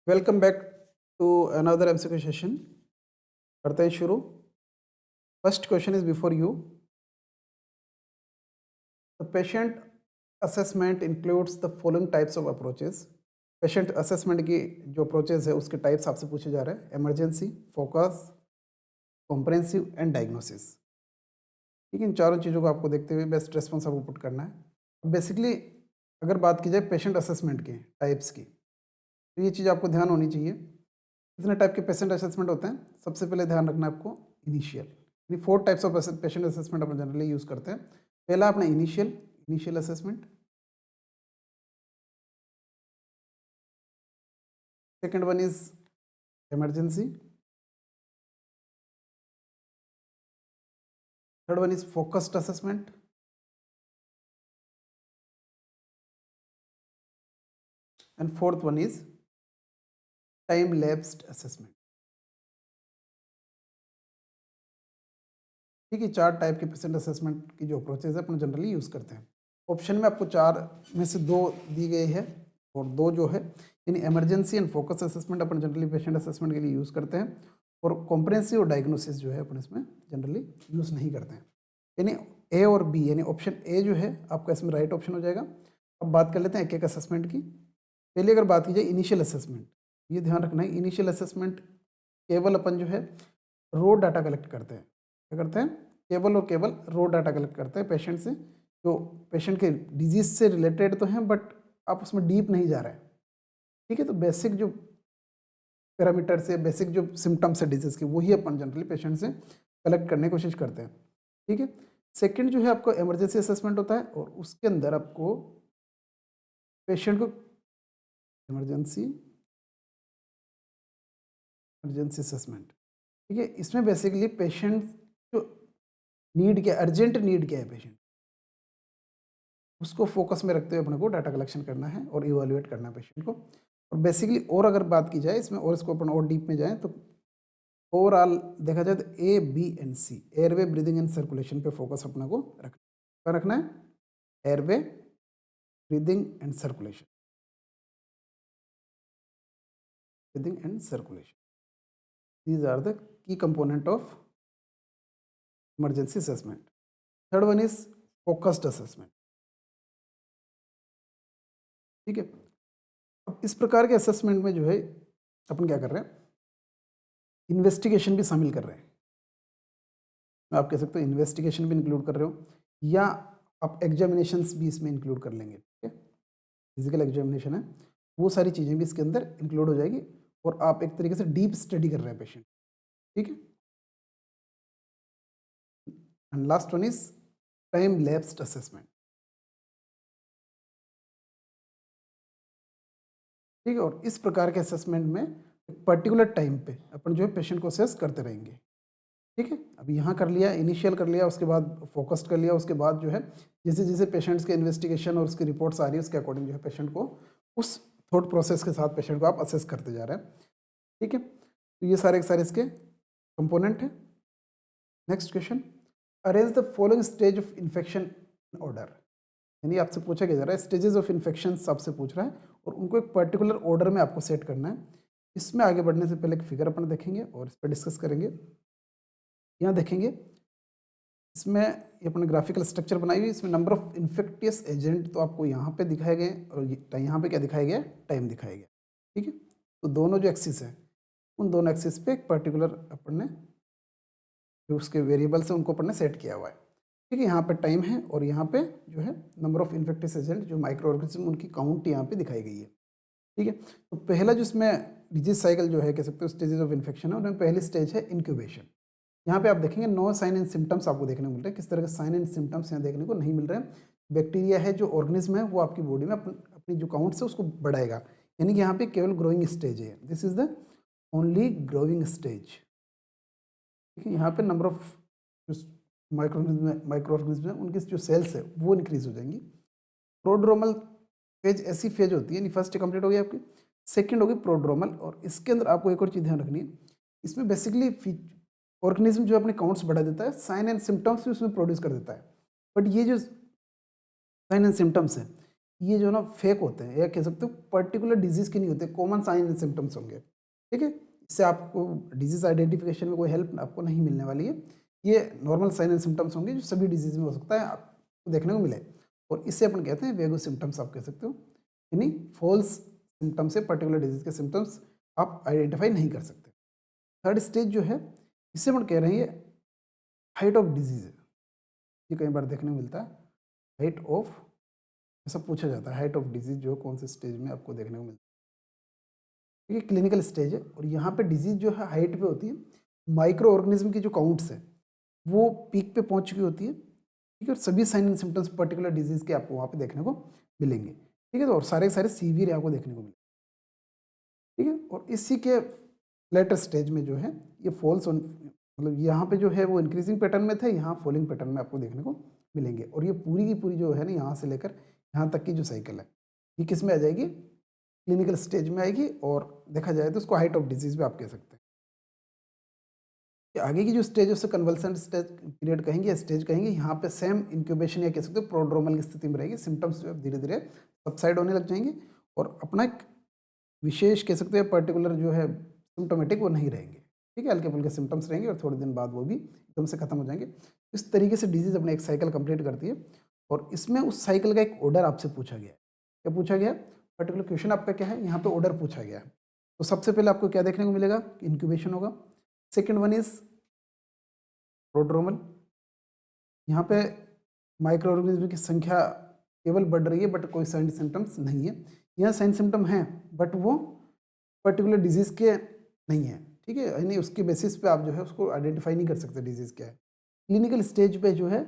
Welcome back to another MCQ session. करते हैं शुरू। First question is before you. The patient assessment includes the following types of approaches. Patient assessment की जो approaches है उसके types आपसे पूछे जा रहे हैं। Emergency, focus, comprehensive and diagnosis. ठीक है, इन चारों चीज़ों को आपको देखते हुए बेस्ट रेस्पॉन्स आपको पुट करना है। बेसिकली अगर बात की जाए पेशेंट असेसमेंट की टाइप्स की, तो ये चीज़ आपको ध्यान होनी चाहिए। कितने टाइप के पेशेंट असेसमेंट होते हैं? सबसे पहले ध्यान रखना है आपको इनिशियल, यानी 4 types of patient assessment upon generally use करते हैं। पहला अपना initial initial assessment. Second one is emergency. Third one is focused assessment. And fourth one is time lapsed assessment. ठीक है, 4 टाइप के पेशेंट असेसमेंट की जो अप्रोचेज है अपन जनरली यूज़ करते हैं। ऑप्शन में आपको 4 में से 2 दी गई है और 2 जो है, यानी emergency and focus assessment upon generally patient assessment के लिए यूज़ करते हैं, और कॉम्प्रहेंसिव और डायग्नोसिस जो है अपन इसमें जनरली यूज़ नहीं करते हैं। यानी ए और बी, यानी ऑप्शन ए जो है आपका इसमें राइट ऑप्शन हो जाएगा। अब बात कर लेते हैं एक एक असेसमेंट की। पहले अगर बात की जाए इनिशियल असेसमेंट, ये ध्यान रखना है इनिशियल असेसमेंट केवल अपन जो है रो डाटा कलेक्ट करते हैं। क्या करते हैं? केवल और केवल रो डाटा कलेक्ट करते हैं पेशेंट से, जो पेशेंट के डिजीज से रिलेटेड तो हैं बट आप उसमें डीप नहीं जा रहे हैं। ठीक है, तो बेसिक जो पैरामीटर से, बेसिक जो सिम्टम्स है डिजीज के, वही अपन जनरली पेशेंट से कलेक्ट करने की कोशिश करते हैं। ठीक है, सेकंड जो है आपको इमरजेंसी असेसमेंट होता है, और उसके अंदर आपको पेशेंट को इमरजेंसी इमरजेंसी असेसमेंट। ठीक है, इसमें बेसिकली पेशेंट जो नीड क्या, अर्जेंट नीड क्या है पेशेंट, उसको फोकस में रखते हुए अपने को डाटा कलेक्शन करना है और इवैल्यूएट करना है पेशेंट को। और बेसिकली और अगर बात की जाए इसमें, और इसको अपन और डीप में जाएं, तो ओवरऑल देखा जाए तो A B and C, airway, breathing and circulation पे फोकस अपना को रखना है। क्या रखना है? Airway, breathing and circulation, breathing and circulation, these are the key component of emergency assessment. Third one is focused assessment. ठीक है, अब इस प्रकार के असेसमेंट में जो है अपन क्या कर रहे हैं, इन्वेस्टिगेशन भी शामिल कर रहे हैं। आप कह सकते हो इन्वेस्टिगेशन भी इंक्लूड कर रहे हो, या आप एग्जामिनेशंस भी इसमें इंक्लूड कर लेंगे। ठीक है, फिजिकल एग्जामिनेशन है, वो सारी चीज़ें भी इसके अंदर इंक्लूड हो जाएगी, और आप एक तरीके से डीप स्टडी कर रहे हैं पेशेंट। ठीक है, and last one is time lapsed assessment. ठीक है, और इस प्रकार के असेसमेंट में एक पर्टिकुलर टाइम पे अपन जो है पेशेंट को असेस करते रहेंगे। ठीक है, अब यहाँ कर लिया, इनिशियल कर लिया, उसके बाद फोकस्ड कर लिया, उसके बाद जो है जैसे जैसे पेशेंट्स के इन्वेस्टिगेशन और उसकी रिपोर्ट्स आ रही है उसके अकॉर्डिंग जो है पेशेंट को उस थॉट प्रोसेस के साथ पेशेंट को आप असेस करते जा रहे हैं। ठीक है, तो ये सारे के सारे इसके कंपोनेंट हैं। Next question, arrange the following stage of infection in order. यानी आपसे पूछा गया जा रहा है स्टेजेस ऑफ इन्फेक्शन आपसे पूछ रहा है, और उनको एक पर्टिकुलर ऑर्डर में आपको सेट करना है। इसमें आगे बढ़ने से पहले एक फिगर अपन देखेंगे और इस पर डिस्कस करेंगे। यहाँ देखेंगे, इसमें ये अपने ग्राफिकल स्ट्रक्चर बनाई हुई, इसमें नंबर ऑफ इन्फेक्टियस एजेंट तो आपको यहाँ पे दिखाए गए, और यहाँ पे क्या दिखाया गया? टाइम दिखाया गया। ठीक है, तो दोनों जो एक्सिस है, उन दोनों एक्सिस पे एक पर्टिकुलर अपन ने जो उसके वेरिएबल्स हैं उनको अपन ने सेट किया हुआ है। ठीक है, यहाँ पे टाइम है, और यहाँ पे जो है नंबर ऑफ इन्फेक्टियस एजेंट जो माइक्रो ऑर्गेनिज्म, उनकी काउंट यहाँ पे दिखाई गई है। ठीक है, तो पहला जो इसमें डिजीज साइकिल जो है, कह सकते हो स्टेजेस ऑफ इन्फेक्शन है, उनमें पहली स्टेज है इंक्यूबेशन। यहाँ पे आप देखेंगे नो साइन एंड सिम्टम्स आपको देखने को मिल रहे हैं। किस तरह के साइन एंड सिम्टम्स यहाँ देखने को नहीं मिल रहे हैं? बैक्टीरिया है जो ऑर्गेनिज्म है, वो आपकी बॉडी में अपनी जो काउंट है उसको बढ़ाएगा, यानी कि यहाँ पे केवल ग्रोइंग स्टेज है। This is the only growing stage. ठीक है, यहाँ पे नंबर ऑफ माइक्रो ऑर्गेनिज्म है, उनकी जो सेल्स है वो इंक्रीज हो जाएंगी। प्रोड्रोमल फेज ऐसी फेज होती है, फर्स्ट कंप्लीट हो गई आपकी, सेकंड होगी प्रोड्रोमल, और इसके अंदर आपको एक और चीज़ ध्यान रखनी है, इसमें बेसिकली ऑर्गेनिज्म जो अपने काउंट्स बढ़ा देता है, साइन एंड सिम्टम्स भी उसमें प्रोड्यूस कर देता है, बट ये जो साइन एंड सिम्टम्स है ये जो ना फेक होते हैं, या कह सकते हो पर्टिकुलर डिजीज़ के नहीं होते, कॉमन साइन एंड सिम्टम्स होंगे, ठीक है? इससे आपको डिजीज़ आइडेंटिफिकेशन में कोई हेल्प आपको नहीं मिलने वाली है। ये नॉर्मल साइन एंड सिम्टम्स होंगे जो सभी डिजीज़ में हो सकता है आपको देखने को मिले, और इससे अपन कहते हैं वेगो सिम्टम्स आप कह सकते हो, यानी फॉल्स सिम्टम्स से पर्टिकुलर डिजीज़ के सिम्टम्स आप आइडेंटिफाई नहीं कर सकते। थर्ड स्टेज जो है, इससे अपन कह रहे हैं ये हाइट ऑफ डिजीज़ है। ये कई बार देखने को मिलता है, हाइट ऑफ, ऐसा पूछा जाता है, हाइट ऑफ डिजीज़ जो कौन से स्टेज में आपको देखने को मिलता है। ये क्लिनिकल स्टेज है, और यहाँ पे डिजीज़ जो है हाइट पे होती है, माइक्रो ऑर्गेनिज्म की जो काउंट्स है वो पीक पे पहुँच चुकी होती है, ठीक है? और सभी sign and symptoms particular disease के आपको वहाँ पे देखने को मिलेंगे, ठीक है? तो और सारे के सारे सीवियर आपको देखने को मिलेंगे, ठीक है? और इसी के लेटर स्टेज में जो है ये फॉल्स ऑन, मतलब यहाँ पे जो है वो इंक्रीजिंग पैटर्न में थे, यहाँ फॉलिंग पैटर्न में आपको देखने को मिलेंगे, और ये पूरी की पूरी जो है ना, यहाँ से लेकर यहाँ तक की जो साइकिल है, ये किस में आ जाएगी? क्लिनिकल स्टेज में आएगी, और देखा जाए तो उसको हाइट ऑफ डिजीज़ भी आप कह सकते हैं। कि आगे की जो स्टेज है उसे कन्वल्सेंट स्टेज पीरियड कहेंगे या स्टेज कहेंगे। यहाँ पे सेम इंक्यूबेशन या कह सकते हो प्रोड्रोमल की स्थिति में रहेगी, सिम्टम्स जो है धीरे धीरे सबसाइड होने लग जाएंगे, और अपना एक विशेष कह सकते हैं पर्टिकुलर जो है सिम्टोमेटिक वो नहीं रहेंगे, ठीक है? हल्के फुल्के सिम्टम्स रहेंगे, और थोड़े दिन बाद वो भी एकदम से खत्म हो जाएंगे। इस तरीके से डिजीज अपने एक साइकिल कंप्लीट करती है, और इसमें उस साइकिल का एक ऑर्डर आपसे पूछा गया है। क्या पूछा गया? पर्टिकुलर क्वेश्चन आपका क्या है, यहाँ पे ऑर्डर पूछा गया है। तो सबसे पहले आपको क्या देखने को मिलेगा? इंक्यूबेशन होगा। Second one is prodromal. यहाँ पे माइक्रो ऑर्गेनिज्म की संख्या केवल बढ़ रही है, बट कोई साइन सिम्टम्स नहीं है। यहाँ साइन सिम्टम हैं, बट वो पर्टिकुलर डिजीज़ के नहीं है, ठीक है? यानी उसके बेसिस पे आप जो है उसको आइडेंटिफाई नहीं कर सकते डिजीज़ क्या है। क्लिनिकल स्टेज पे जो है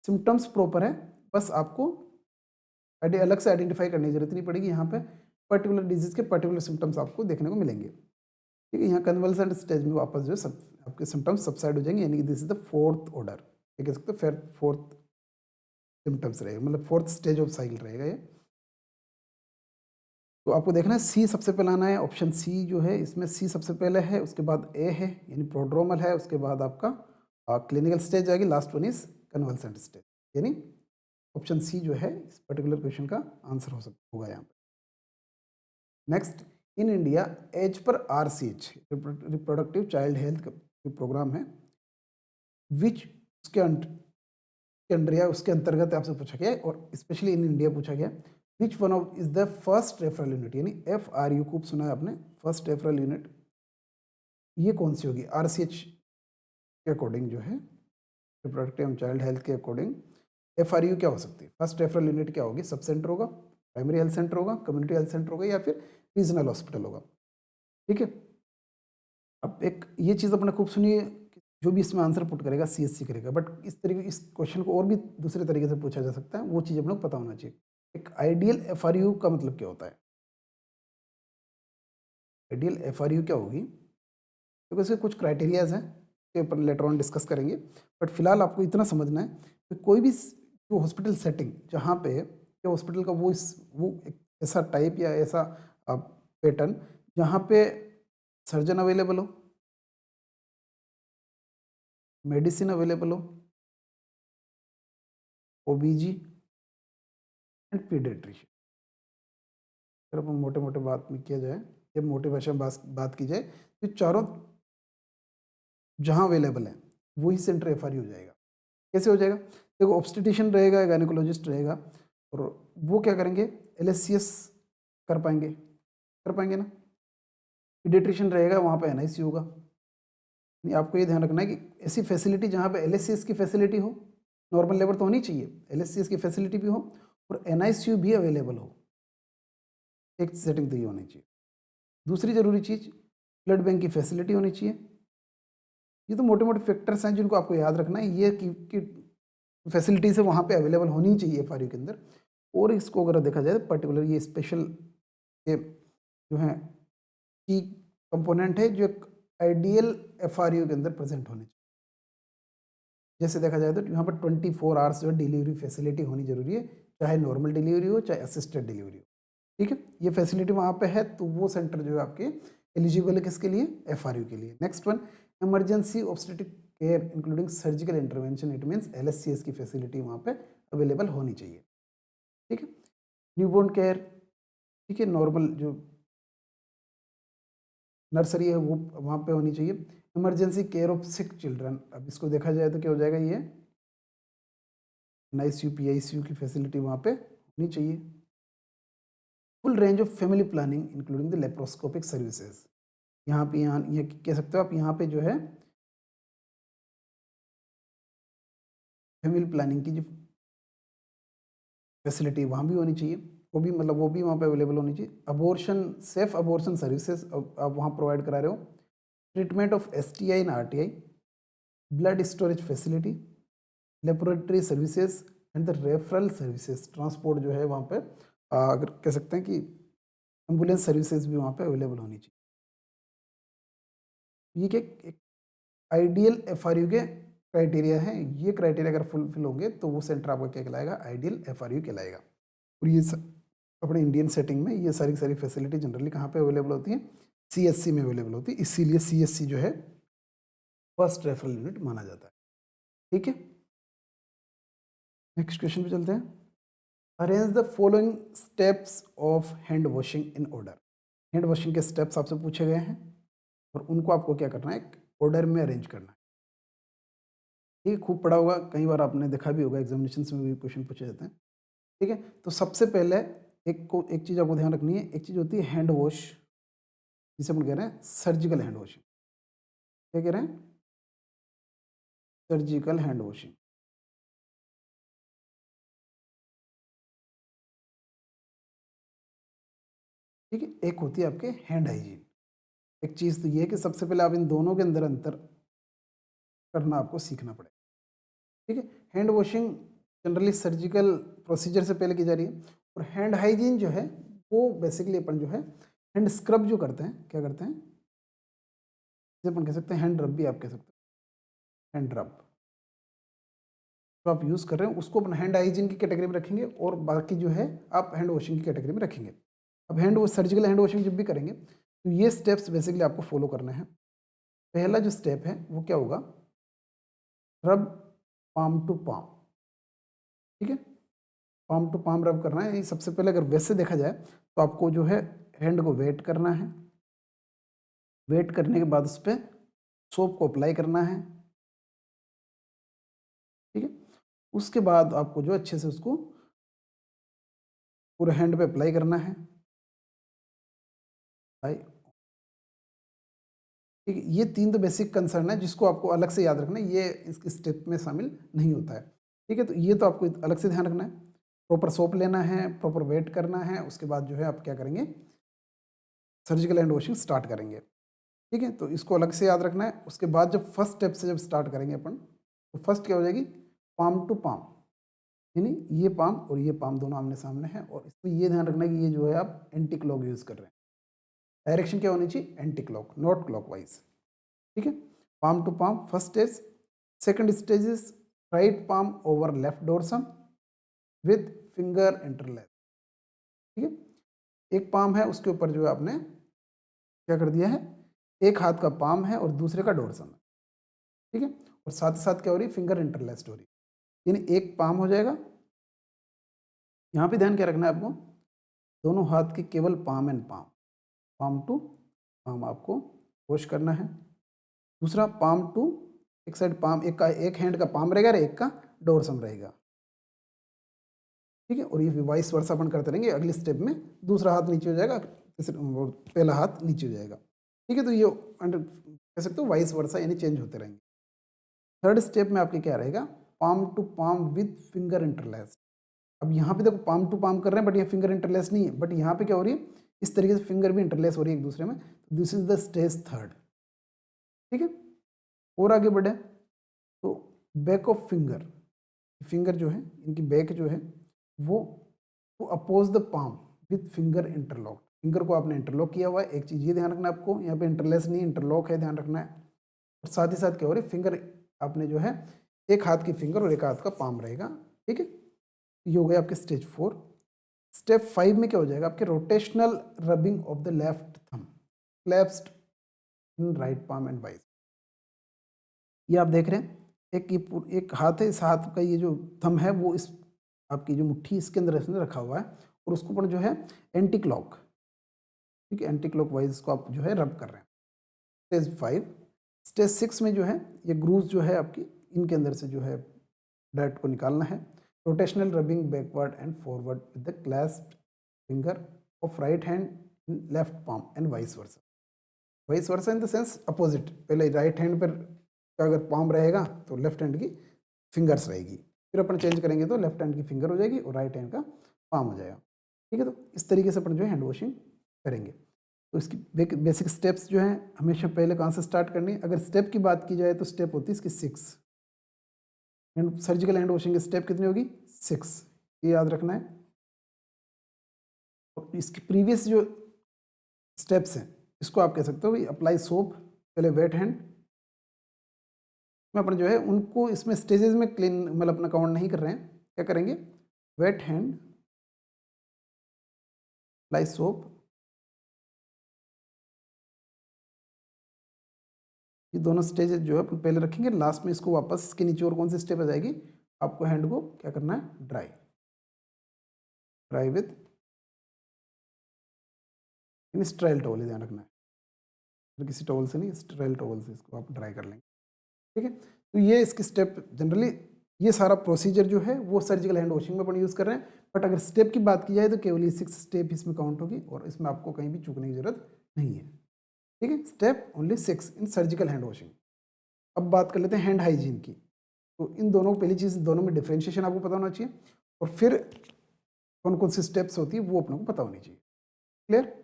सिम्टम्स प्रॉपर है, बस आपको अलग से आइडेंटिफाई करने की जरूरत नहीं पड़ेगी। यहाँ पे पर्टिकुलर डिजीज़ के पर्टिकुलर सिम्टम्स आपको देखने को मिलेंगे, ठीक है? यहाँ कन्वल्सेंट स्टेज में वापस जो है सब आपके सिम्टम्स सबसाइड हो जाएंगे, यानी कि this is the fourth order, ये कह सकते हो फिर फोर्थ सिम्टम्स रहेगा, मतलब फोर्थ स्टेज ऑफ साइकिल रहेगा ये। तो आपको देखना है सी सबसे पहले आना है, ऑप्शन सी जो है इसमें सी सबसे पहले है, उसके बाद ए है यानी प्रोड्रोमल है, उसके बाद आपका क्लिनिकल स्टेज आएगी, last one is convulsant stage, यानी ऑप्शन सी जो है इस पर्टिकुलर क्वेश्चन का आंसर हो सकता होगा यहाँ पे। Next, in India as per RCH reproductive child health program है, विच उसके अंडर या उसके अंतर्गत आपसे पूछा गया है, और स्पेशली इन इंडिया पूछा गया, which one of is the first referral unit, यानी FRU खूब सुना है आपने, फर्स्ट रेफरल यूनिट, ये कौन सी होगी? RCH के अकॉर्डिंग जो है, रिप्रोडक्टिव एंड चाइल्ड हेल्थ के अकॉर्डिंग FRU क्या हो सकती है? फर्स्ट रेफरल यूनिट क्या होगी? सब सेंटर होगा, प्राइमरी हेल्थ सेंटर होगा, कम्युनिटी हेल्थ सेंटर होगा, या फिर रीजनल हॉस्पिटल होगा, ठीक है? अब एक ये चीज़ अपने खूब सुनिए, कि जो भी इसमें आंसर पुट करेगा CSC करेगा, बट इस तरीके इस क्वेश्चन को और भी दूसरे तरीके से पूछा जा सकता है, वो चीज़ अपने को पता होना चाहिए। एक आइडियल FRU का मतलब क्या होता है? आइडियल FRU क्या होगी? क्योंकि इसके कुछ क्राइटेरियाज हैं, के ऊपर लेटर ऑन डिस्कस करेंगे, बट फिलहाल आपको इतना समझना है कि कोई भी जो हॉस्पिटल सेटिंग जहाँ पे या हॉस्पिटल का वो एक ऐसा टाइप या ऐसा पैटर्न जहाँ पे सर्जन अवेलेबल हो, मेडिसिन अवेलेबल हो, OBG एंड पीडियाट्रिशियन। अगर अपन मोटे मोटे बात में किया जाए, या मोटे भाषा में बात की जाए, तो चारों जहाँ अवेलेबल है वही सेंटर FRU हो जाएगा। कैसे हो जाएगा? देखो, ऑब्स्टेटिशियन रहेगा, गायनेकोलॉजिस्ट रहेगा, और वो क्या करेंगे? LSCS कर पाएंगे ना? पीडियाट्रिशियन रहेगा, वहाँ पे NICU होगा। नहीं, आपको ये ध्यान रखना है कि ऐसी फैसिलिटी जहाँ पे LSCS की फैसिलिटी हो, नॉर्मल लेबर तो होनी चाहिए, LSCS की फैसिलिटी भी हो और NICU भी अवेलेबल हो, एक सेटिंग तो ये होनी चाहिए। दूसरी जरूरी चीज़, ब्लड बैंक की फैसिलिटी होनी चाहिए। ये तो मोटे मोटे फैक्टर्स हैं जिनको आपको याद रखना है, ये कि फैसिलिटीज है वहाँ पे अवेलेबल होनी चाहिए FRU के अंदर। और इसको अगर देखा जाए तो पर्टिकुलर ये स्पेशल ये जो है की कंपोनेंट है जो एक आइडियल FRU के अंदर प्रेजेंट होने चाहिए। जैसे देखा जाए तो यहाँ पर 24 आवर्स जो है डिलीवरी फैसिलिटी होनी जरूरी है, चाहे नॉर्मल डिलीवरी हो चाहे असिस्टेड डिलीवरी हो, ठीक है? ये फैसिलिटी वहाँ पे है, तो वो सेंटर जो है आपके एलिजिबल है किसके लिए? FRU के लिए। Next one, emergency obstetric care including surgical intervention, it means LSCS की फैसिलिटी वहाँ पे अवेलेबल होनी चाहिए, ठीक है? न्यूबॉर्न केयर, ठीक है, नॉर्मल जो नर्सरी है वो वहाँ पे होनी चाहिए। Emergency care of sick children, अब इसको देखा जाए तो क्या हो जाएगा, ये NICU PICU की फैसिलिटी वहाँ पे होनी चाहिए। Full range of family planning including the laparoscopic services, यहाँ पे यहाँ ये कह सकते हो आप, यहाँ पे जो है फैमिली प्लानिंग की जो फैसिलिटी वहाँ भी होनी चाहिए, वो भी मतलब वो भी वहाँ पे अवेलेबल होनी चाहिए। अबॉर्शन, सेफ अबॉर्शन सर्विसेज आप वहाँ प्रोवाइड करा रहे हो। Treatment of STI and RTI, blood storage facility, laboratory services and the referral services, transport जो है वहाँ पे अगर कह सकते हैं कि एम्बुलेंस सर्विसेज भी वहाँ पे अवेलेबल होनी चाहिए। ये क्या एक आइडियल FRU के क्राइटेरिया हैं, ये क्राइटेरिया अगर फुलफिल होंगे तो वो सेंटर आपका क्या कहलाएगा, आइडियल FRU कहलाएगा। और ये अपने इंडियन सेटिंग में ये सारी सारी फैसिलिटी जनरली कहाँ पे अवेलेबल होती हैं, CSC में अवेलेबल होती है, इसीलिए CSC जो है फर्स्ट रेफरल यूनिट माना जाता है। ठीक है, नेक्स्ट क्वेश्चन पे चलते हैं। Arrange the following steps of hand washing in order, hand washing के स्टेप्स आपसे पूछे गए हैं और उनको आपको क्या करना है, ऑर्डर में अरेंज करना है। ठीक है, खूब पढ़ा होगा, कई बार आपने देखा भी होगा, एग्जामिनेशन में भी क्वेश्चन पूछे जाते हैं। ठीक है, तो सबसे पहले एक चीज़ आपको ध्यान रखनी है, एक चीज़ होती है हैंड वॉश, जिसे हम कह रहे हैं सर्जिकल हैंड वॉशिंग। क्या कह रहे हैं, सर्जिकल हैंड वॉशिंग। ठीक है, एक होती है आपके हैंड हाइजीन। एक चीज़ तो ये है कि सबसे पहले आप इन दोनों के अंदर अंतर करना आपको सीखना पड़ेगा। ठीक है, hand washing generally surgical procedure से पहले की जा रही है, और हैंड हाइजीन जो है वो बेसिकली अपन जो है हैंड स्क्रब जो करते हैं, क्या करते हैं, जिसे अपन कह सकते हैं हैंड रब भी आप कह सकते हैं, हैंड रब जो आप यूज़ कर रहे हैं उसको अपन हैंड हाइजीन की कैटेगरी में रखेंगे, और बाकी जो है आप हैंड वॉशिंग की कैटेगरी में रखेंगे। अब hand wash, surgical hand washing जब भी करेंगे तो ये स्टेप्स बेसिकली आपको फॉलो करने हैं। पहला जो स्टेप है वो क्या होगा, रब पाम टू पाम। ठीक है, पाम टू पाम रब करना है। ये सबसे पहले अगर वैसे देखा जाए तो आपको जो है हैंड को वेट करना है, वेट करने के बाद उस पर सोप को अप्लाई करना है। ठीक है, उसके बाद आपको जो अच्छे से उसको पूरे हैंड पे अप्लाई करना है। भाई ठीक है, ये 3 तो बेसिक कंसर्न है जिसको आपको अलग से याद रखना है, ये इस स्टेप में शामिल नहीं होता है। ठीक है, तो ये तो आपको अलग से ध्यान रखना है। प्रॉपर सोप लेना है, प्रॉपर वेट करना है, उसके बाद जो है आप क्या करेंगे, सर्जिकल हैंड वॉशिंग स्टार्ट करेंगे। ठीक है, तो इसको अलग से याद रखना है। उसके बाद जब फर्स्ट स्टेप से जब स्टार्ट करेंगे अपन, तो फर्स्ट क्या हो जाएगी, पाम टू पाम, यानी ये पाम और ये पाम दोनों आमने सामने हैं, और इसमें ये ध्यान रखना है कि ये जो है आप एंटी क्लॉक यूज़ कर रहे हैं। डायरेक्शन क्या होनी चाहिए, एंटी क्लॉक, नॉट क्लॉकवाइज। ठीक है, palm to palm first stage. Second stage is right palm over left dorsum with finger interlaced. ठीक है, एक पाम है उसके ऊपर जो है आपने क्या कर दिया है, एक हाथ का पाम है और दूसरे का डोर्सम है। ठीक है, और साथ ही साथ क्या हो रही है, फिंगर इंटरलैस्ट हो रही है, यानी एक पाम हो जाएगा। यहाँ पे ध्यान क्या रखना है आपको, दोनों हाथ की केवल palm and palm, palm to palm आपको वॉश करना है। दूसरा पाम टू, एक साइड पाम, एक का एक हैंड का पाम रहेगा और एक का डोरसम रहेगा। ठीक है, और ये वाइस वर्सा अपन करते रहेंगे। अगले स्टेप में दूसरा हाथ नीचे हो जाएगा, पहला हाथ नीचे हो जाएगा। ठीक है, तो ये अंडर कह सकते हो वाइस वर्सा, यानी चेंज होते रहेंगे। थर्ड स्टेप में आपके क्या रहेगा, palm to palm with finger interlaced. अब यहाँ पे देखो पाम टू पाम कर रहे हैं बट ये फिंगर इंटरलेस नहीं है, बट यहाँ पे क्या हो रही है, इस तरीके से फिंगर भी इंटरलेस हो रही है एक दूसरे में। This is the stage third. ठीक है, और आगे बढ़े तो बैक ऑफ फिंगर, फिंगर जो है इनकी बैक जो है वो to oppose the palm with finger interlock, finger को आपने इंटरलॉक किया हुआ है। एक चीज़ ये ध्यान रखना है आपको, यहाँ पे इंटरलेस नहीं इंटरलॉक है, ध्यान रखना है। और साथ ही साथ क्या हो रही है, फिंगर आपने जो है एक हाथ की फिंगर और एक हाथ का पाम रहेगा। ठीक है, ये हो गया आपके स्टेज 4। स्टेप 5 में क्या हो जाएगा, आपके rotational rubbing of the left thumb clasped in right palm and vice. ये आप देख रहे हैं, एक हाथ है, इस हाथ का ये जो थंब है वो इस आपकी जो मुट्ठी इसके अंदर इसने रखा हुआ है, और उसको अपन जो है एंटी क्लॉक, ठीक है, एंटी क्लॉक वाइज इसको आप जो है रब कर रहे हैं। स्टेज 5। स्टेज 6 में जो है ये ग्रूव्स जो है आपकी इनके अंदर से जो है डायरेक्ट को निकालना है। Rotational rubbing backward and forward with the clasped finger of right hand in left palm and vice versa. Vice versa in the sense opposite, पहले राइट हैंड पर का अगर पाम रहेगा तो लेफ्ट हैंड की फिंगर्स रहेगी, फिर अपन चेंज करेंगे तो लेफ्ट हैंड की फिंगर हो जाएगी और राइट हैंड का पाम हो जाएगा। ठीक है, तो इस तरीके से अपन जो है हैंड वॉशिंग करेंगे। तो इसकी बेसिक स्टेप्स जो हैं हमेशा पहले कहाँ से स्टार्ट करनी है? अगर स्टेप की बात की जाए तो स्टेप होती है इसकी 6। एंड सर्जिकल हैंड वॉशिंग की स्टेप कितनी होगी? 6, ये याद रखना है। और इसकी प्रीवियस जो स्टेप्स हैं इसको आप कह सकते हो भाई अप्लाई सोप, पहले वेट हैंड में अपन जो है उनको इसमें स्टेजेस में क्लीन मतलब अपना काउंट नहीं कर रहे हैं। क्या करेंगे? वेट हैंड, अप्लाई सोप, ये दोनों स्टेज जो है अपन पहले रखेंगे, लास्ट में इसको वापस इसके नीचे और कौन सी स्टेप आ जाएगी? आपको हैंड को क्या करना है? Dry, dry with in स्ट्राइल towel, ध्यान रखना है, तो किसी टॉवल से नहीं, स्ट्राइल टॉवल से इसको आप ड्राई कर लेंगे। ठीक है, तो ये इसकी स्टेप जनरली ये सारा प्रोसीजर जो है वो सर्जिकल हैंड वॉशिंग में अपन यूज़ कर रहे हैं। बट अगर स्टेप की बात की जाए तो केवल ये 6 स्टेप इसमें काउंट होगी और इसमें आपको कहीं भी चूकने की जरूरत नहीं है। ठीक है, स्टेप ओनली 6 इन सर्जिकल हैंड वॉशिंग। अब बात कर लेते हैं हैंड हाइजीन की। तो इन दोनों पहली चीज़, दोनों में डिफ्रेंशिएशन आपको पता होना चाहिए और फिर कौन कौन सी स्टेप्स होती है वो अपने को पता होनी चाहिए। क्लियर?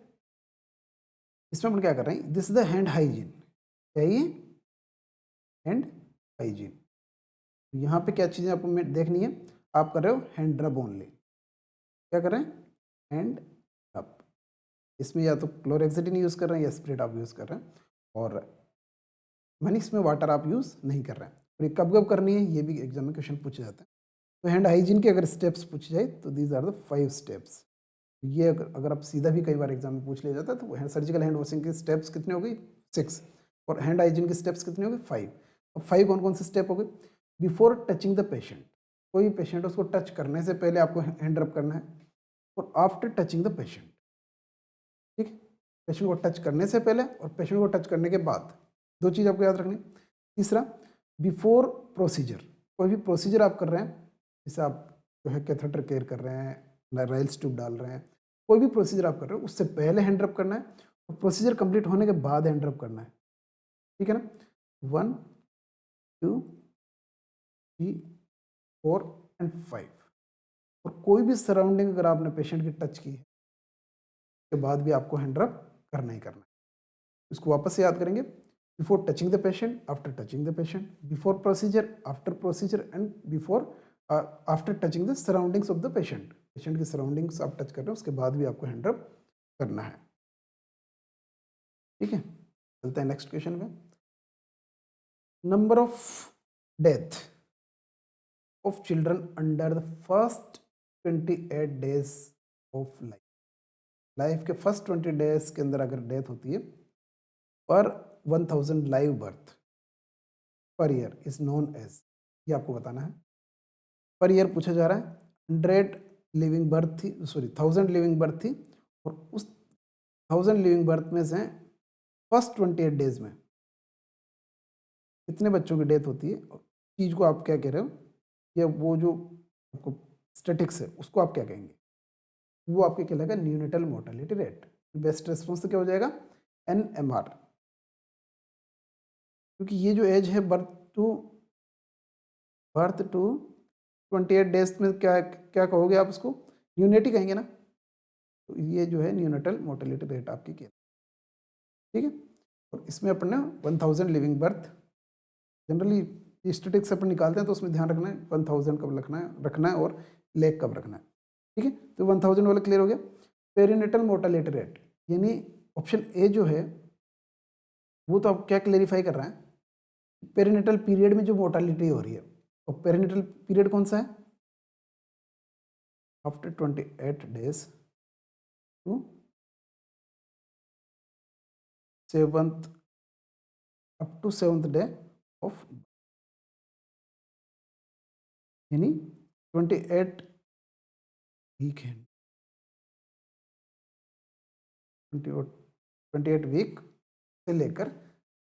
इसमें अपन क्या कर रहे हैं? This is the hand hygiene. क्या है ये? Hand hygiene. यहाँ पे क्या चीज़ें आपको देखनी है? आप कर रहे हो हैंड रब ओनली। क्या कर रहे हैं? हैंड रब। इसमें या तो क्लोरेक्सिडिन यूज़ कर रहे हैं या स्प्रिट आप यूज़ कर रहे हैं, और मानी इसमें वाटर आप यूज़ नहीं कर रहे हैं। और ये कब कब करनी है ये भी एग्जाम में क्वेश्चन पूछे जाते हैं। तो हैंड हाइजीन के अगर स्टेप्स पूछे जाए तो दीज आर द 5 स्टेप्स। ये अगर आप सीधा भी कई बार एग्जाम में पूछ लिया जाता है तो सर्जिकल हैंड वॉशिंग के स्टेप्स कितने हो गई? 6, और हैंड हाइजीन के स्टेप्स कितने हो गए? 5। अब 5 कौन कौन से स्टेप हो गए? बिफोर टचिंग द पेशेंट, कोई पेशेंट उसको टच करने से पहले आपको हैंड रब करना है, और आफ्टर टचिंग द पेशेंट। ठीक है, पेशेंट को टच करने से पहले और पेशेंट को टच करने के बाद, दो चीज़ आपको याद रखनी। तीसरा, बिफोर प्रोसीजर, कोई भी प्रोसीजर आप कर रहे हैं, जैसे आप जो है कैथेटर केयर कर रहे हैं, राइल्स ट्यूब डाल रहे हैं, कोई भी प्रोसीजर आप कर रहे हो उससे पहले हैंड रब करना है और प्रोसीजर कंप्लीट होने के बाद हैंड रब करना है। ठीक है ना? 1 2 3 4 एंड 5। और कोई भी सराउंडिंग अगर आपने पेशेंट की टच की है उसके बाद भी आपको हैंड रब करना ही करना है। इसको वापस से याद करेंगे। Before touching the patient, after touching the patient, before procedure, after procedure, and before after touching the surroundings of the patient. Patient की सराउंडिंग्स आप टच कर रहे हो उसके बाद भी आपको हैंड रब करना है। ठीक है, चलते हैं नेक्स्ट क्वेश्चन में। Number of death of children under the first 28 days of life. Life के फर्स्ट 20 डेज के अंदर अगर डेथ होती है पर 1000 live birth per year is known as, ये आपको बताना है। पर ईयर पूछा जा रहा है। 100 लिविंग बर्थ थी, सॉरी 1000 लिविंग बर्थ थी, और उस 1000 लिविंग बर्थ में से फर्स्ट 28 डेज में कितने बच्चों की डेथ होती है? चीज़ को आप क्या कह रहे हो, या वो जो आपको स्टेटिक्स है उसको आप क्या कहेंगे? वो आपके कहलाएगा neonatal mortality rate. Best response तो क्या हो जाएगा? NMR। क्योंकि ये जो एज है बर्थ टू 28 डेज में क्या क्या कहोगे आप उसको? न्यूनेट ही कहेंगे ना। तो ये जो है न्यूनेटल मोर्टेलिटी रेट आपकी क्या। ठीक है, और इसमें अपन ने 1000 लिविंग बर्थ, जनरली स्टेटिक्स अपन निकालते हैं तो उसमें ध्यान रखना है 1000 कब रखना है और लेग कब रखना है। ठीक है, तो 1000 वाला क्लियर हो गया। पेरिनेटल मोर्टेलिटी रेट, यानी ऑप्शन ए जो है वो तो आप क्या क्लेरिफाई कर रहा है? पेरिनेटल पीरियड में जो मोर्टेलिटी हो रही है, और पेरिनेटल पीरियड कौन सा है? After 28 days to 7th, up to 7th day of, यानी 28 वीक है। 28 वीक से लेकर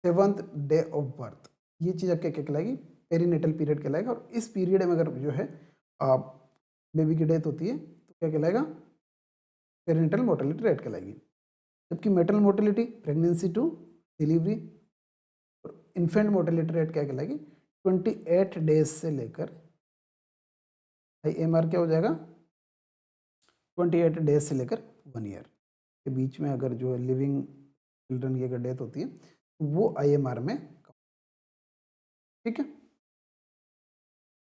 7th डे ऑफ बर्थ, ये चीज़ आपके क्या कहलाएगी, पेरीनेटल पीरियड कहलाएगा। और इस पीरियड में अगर जो है बेबी की डेथ होती है तो क्या कहलाएगा, पेरीनेटल मोर्टेलिटी रेट कहलाएगी। जबकि maternal mortality pregnancy to delivery और इन्फेंट मोर्टेलिटी रेट क्या कहलाएगी, 28 डेज से लेकर IMR क्या हो जाएगा, 28 डेज से लेकर 1 ईयर के बीच में अगर जो है लिविंग चिल्ड्रन की अगर डेथ होती है तो वो IMR में, ठीक है।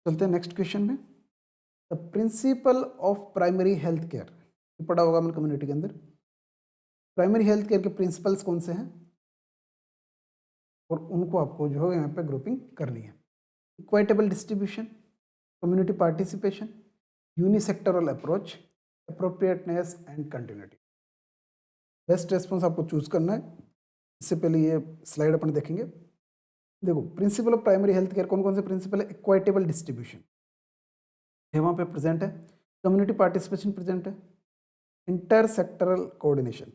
चलते हैं नेक्स्ट क्वेश्चन में। The principal of primary health care, पढ़ा होगा मैंने कम्युनिटी के अंदर। प्राइमरी हेल्थ केयर के प्रिंसिपल्स कौन से हैं और उनको आपको जो है यहाँ पे ग्रुपिंग करनी है। Equitable distribution, community participation, unisectoral approach, appropriateness and continuity. Best response आपको चूज करना है। इससे पहले ये स्लाइड अपन देखेंगे। देखो principle of primary health care कौन कौन से प्रिंसिपल है, इक्वाइटेबल डिस्ट्रीब्यूशन है वहाँ पे प्रेजेंट है, कम्युनिटी पार्टिसिपेशन प्रेजेंट है, inter sectoral coordination,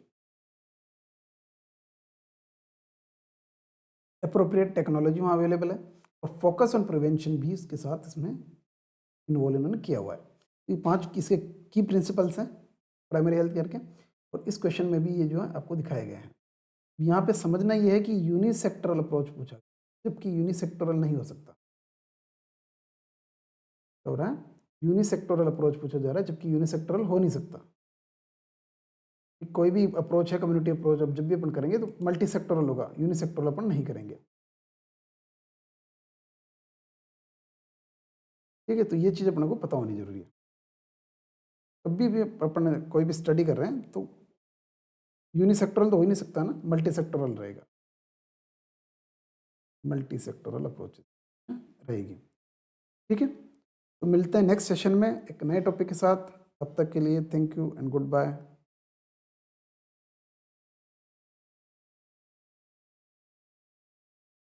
appropriate technology वहाँ अवेलेबल है, और फोकस ऑन प्रिवेंशन भी इसके साथ इसमें इन्वॉल्व इन्होंने किया हुआ है। ये 5 इसके की प्रिंसिपल्स हैं प्राइमरी हेल्थ केयर के, और इस क्वेश्चन में भी ये जो है आपको दिखाए गए हैं। यहाँ पे समझना ये है कि यूनिसेक्टरल अप्रोच पूछा, जबकि यूनिसेक्टरल नहीं हो सकता, हो रहा है यूनिसेक्टोरल अप्रोच पूछा जा रहा है, जबकि यूनिसेक्टोरल हो नहीं सकता। कोई भी अप्रोच है कम्युनिटी अप्रोच, अब जब भी अपन करेंगे तो मल्टी सेक्टोरल होगा, यूनिसेक्टोरल अपन नहीं करेंगे, ठीक है। तो ये चीज़ अपने को पता होनी जरूरी है। कभी भी अपन कोई भी स्टडी कर रहे हैं तो यूनिसेक्टोरल तो हो ही नहीं सकता ना, मल्टी सेक्टोरल रहेगा, मल्टी सेक्टोरल अप्रोच रहेगी, ठीक है। तो मिलते हैं नेक्स्ट सेशन में एक नए टॉपिक के साथ। तब तक के लिए thank you and good bye.